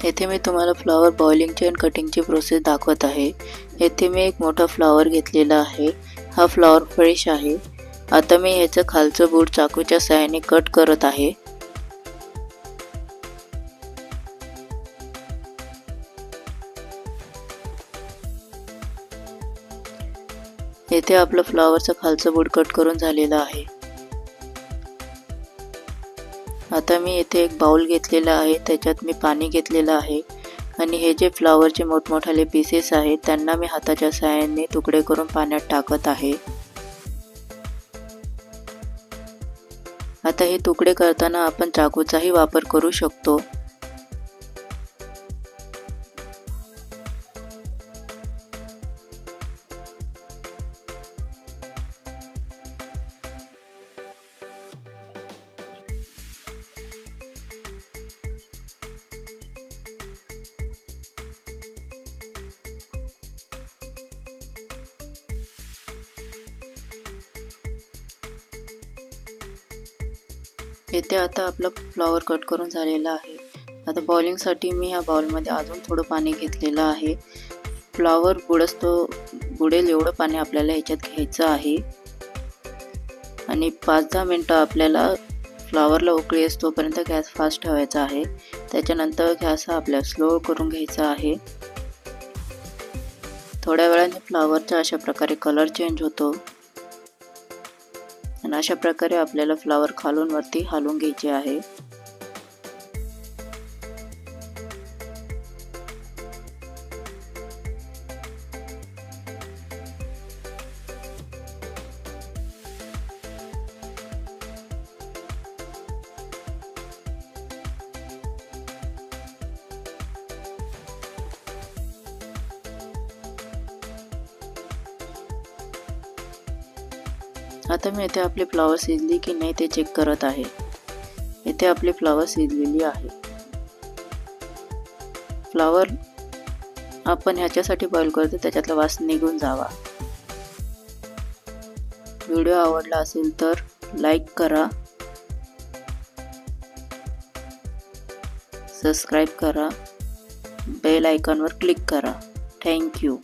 येथे मी तुम्हाला फ्लॉवर बॉइलिंगची आणि कटिंगची प्रोसेस दाखवत आहे। येथे मी एक मोठा फ्लॉवर घेतलेला आहे। हा फ्लॉवर फ्रेश आहे। आता मी ह्याचं खालचं बूड चाकूच्या सहाय्याने कट करत आहे। येथे आपलं फ्लॉवरचं खालचं बूड कट करून झालेलं आहे। आता मी येथे एक बाउल घेतलेला आहे, त्याच्यात मी पाणी घेतलेलं आहे आणि हे जे फ्लॉवरचे मोठमोठाले पीसेस आहेत त्यांना मी हाताच्या सहाय्याने तुकडे करून पाण्यात टाकत आहे। आता हे तुकडे करताना आपण चाकूचाही वापर करू शकतो। येथे आता आपला फ्लॉवर कट करून झालेला आहे। आता बॉइलिंग साठी मी ह्या बाउल मध्ये अजून थोडं पाणी घेतलेलं आहे। फ्लॉवर बुडेल एवढं पाणी आपल्याला ह्याच्यात घ्यायचं आहे आणि 5-10 मिनिटं आपल्याला फ्लॉवरला उकळी येईपर्यंत गॅस फास्ट ठेवायचा आहे। त्याच्यानंतर गॅस आपल्याला स्लो करून घ्यायचा आहे। थोड्या वेळाने फ्लॉवरचा अशा प्रकारे कलर चेंज होतो आणि अशा प्रकारे आपल्याला फ्लॉवर खालून वरती हलवून घ्यायचे आहे। आता मी इथे आपली फ्लॉवर शिजली की नाही ते चेक करत आहे। इथे आपली फ्लॉवर शिजलेली आहे। फ्लॉवर आपण ह्याच्यासाठी बॉईल करतो त्याच्यातला वास निघून जावा। व्हिडिओ आवडला असेल तर लाईक करा, सबस्क्राइब करा, बेल आयकॉनवर क्लिक करा। Thank you.